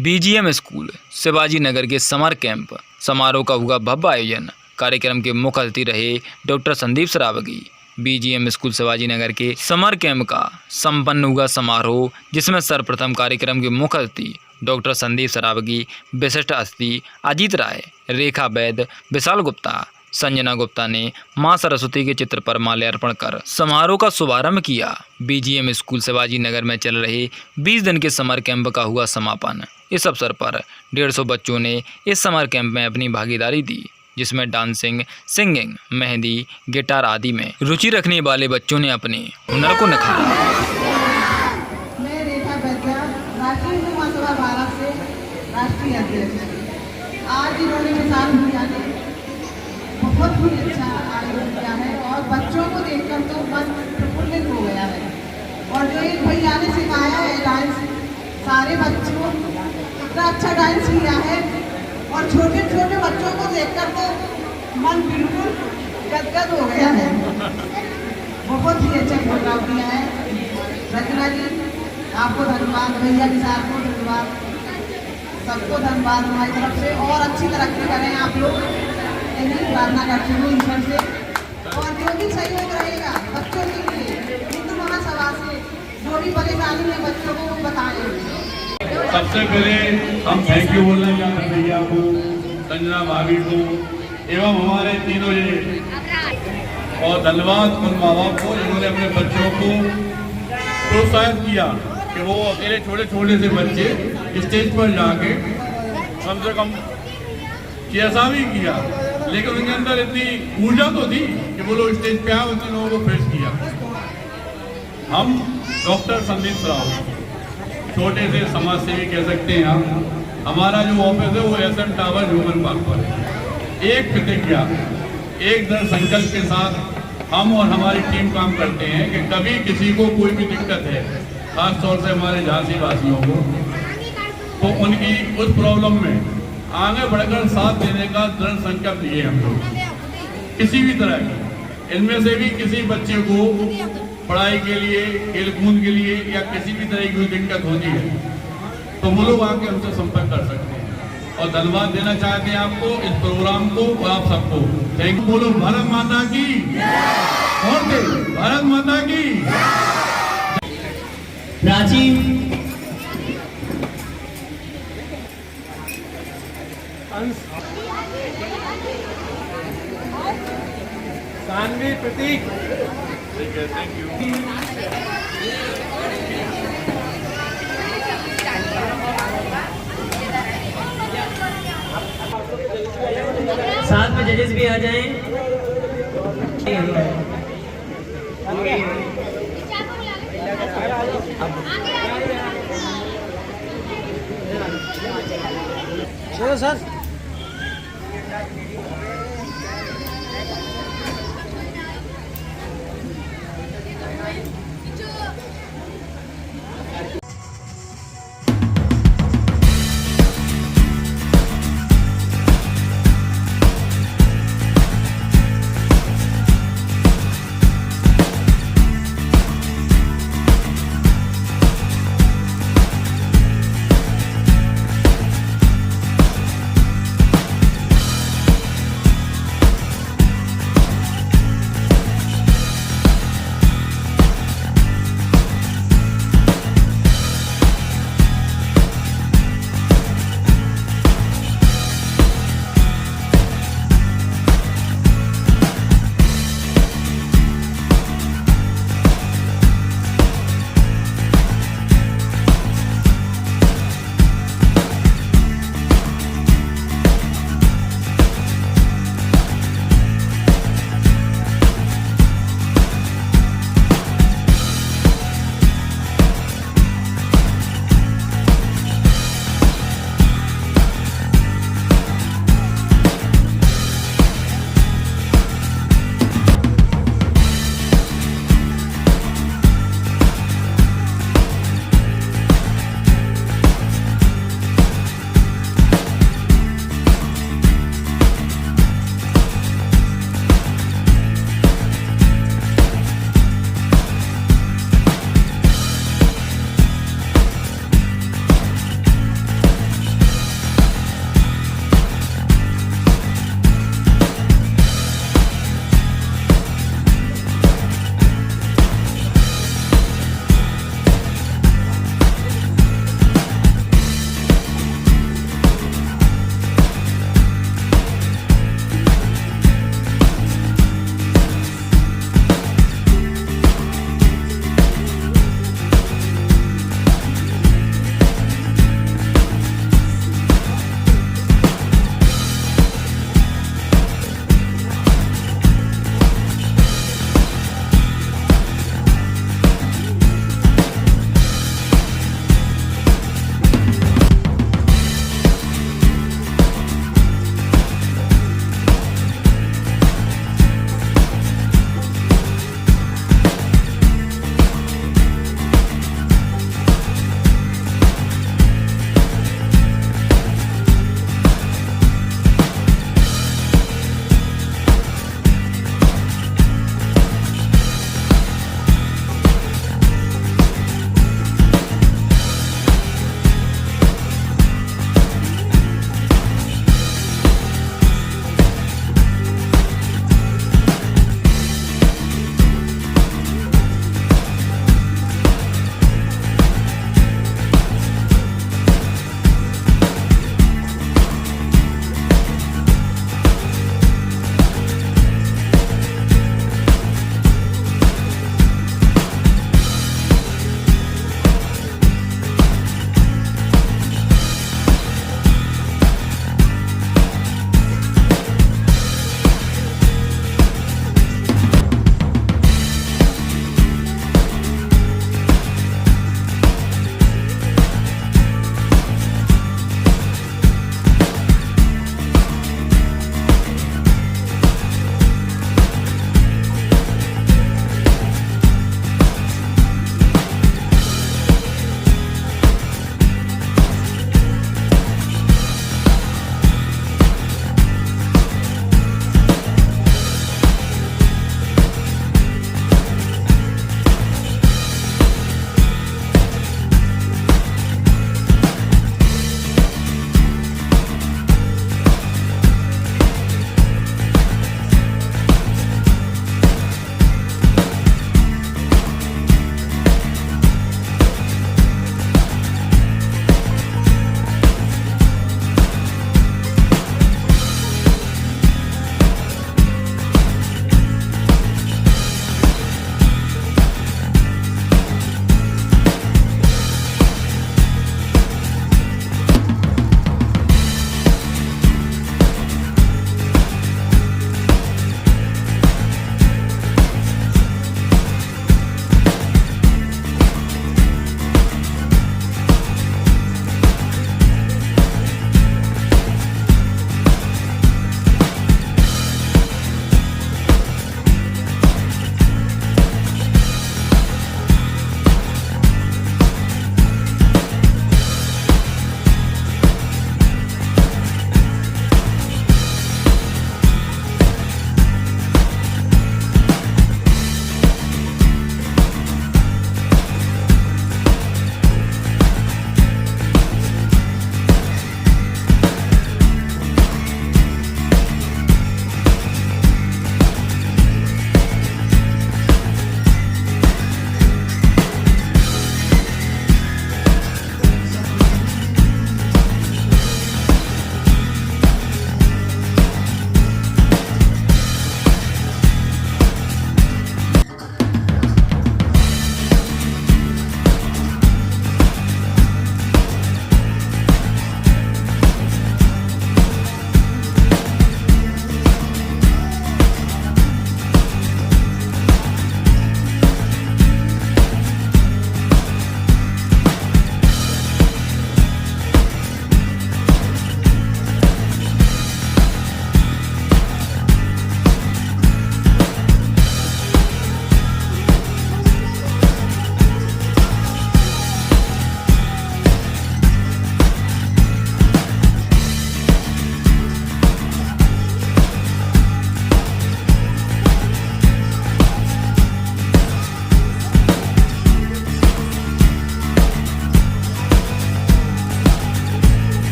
BGM school Shivaji Nagar के summer camp समारोह का हुआ भव्य आयोजन। कार्यक्रम के मुख्य अतिथि रहे doctor Sandeep Saraogi. BGM school Shivaji Nagar के समर कैंप का संपन्न हुआ समारोह, जिसमें सर्वप्रथम कार्यक्रम के मुख्य अतिथि डॉक्टर संदीप सरावगी, विशिष्ट अतिथि अजीत राय, रेखा वैद, विशाल गुप्ता, संजना गुप्ता ने मां सरस्वती के चित्र पर माल्यार्पण कर समारोह का शुभारंभ किया। बीजीएम स्कूल शिवाजी नगर में चल रहे 20 दिन के समर कैंप का हुआ समापन। इस अवसर पर 150 बच्चों ने इस समर कैंप में अपनी भागीदारी दी, जिसमें डांसिंग, सिंगिंग, मेहंदी, गिटार आदि में रुचि रखने वाले बच्चों ने अपने हुनर को निखारा। मैं रेखा वैद, राष्ट्रीय हिंदू महासभा भारत से राष्ट्रीय अध्यक्ष। आज इन्होंने विशाल भैया ने बहुत ही अच्छा आयोजन किया है और बच्चों को देखकर तो मन प्रफुल्लित हो गया है। और जो एक भैया ने सिखाया है डांस, सारे बच्चों इतना अच्छा डांस किया है और छोटे छोटे बच्चों को देखकर तो मन बिल्कुल गदगद हो गया है। बहुत ही अच्छा प्रोग्राम किया है। रचना जी, आपको धन्यवाद, भैया विशाल को धन्यवाद, सबको धन्यवाद हमारी तरफ से। और अच्छी तरक्की करें आप लोग, यही प्रार्थना करती हूँ ईश्वर से। और जो भी सहयोग रहेगा बच्चों के लिए, हिंदू महासभा से जो भी परेशानी है बच्चों को बताएं। सबसे पहले हम थैंक यू बोलना चाहते हैं भैया को, संजना भाभी को एवं हमारे तीनों ये, और धन्यवाद उन माँ बाप को जिन्होंने अपने बच्चों को प्रोत्साहित किया कि वो अकेले छोटे छोटे से बच्चे स्टेज पर जाके कम से कम कैसा भी किया, लेकिन उनके अंदर इतनी ऊर्जा तो थी कि वो लोग स्टेज पे आए, उन लोगों को फेस किया। हम डॉक्टर संदीप सरावगी छोटे से समाज सेवी कह सकते हैं। हमारा जो ऑफिस है वो SM टावर ह्यूमन पार्क पर है। एक प्रतिज्ञा, एक दृढ़ संकल्प के साथ हम और हमारी टीम काम करते हैं कि कभी किसी को कोई भी दिक्कत है, खास तौर से हमारे झांसी वासियों को, तो उनकी उस प्रॉब्लम में आगे बढ़कर साथ देने का दृढ़ संकल्प लिए हम लोग। किसी भी तरह की, इनमें से भी किसी बच्चे को पढ़ाई के लिए, खेलकूद के लिए या किसी भी तरह की कोई दिक्कत होती है तो वो लोग आके हमसे संपर्क कर सकते हैं। और धन्यवाद देना चाहते हैं आपको, इस प्रोग्राम को और आप सबको थैंक यू। बोलो भारत माता की, और भारत माता की। प्राची, सानवी, प्रतीक, ठीक है, थैंक यू। साथ में जजेस भी आ जाएं। चलो सर।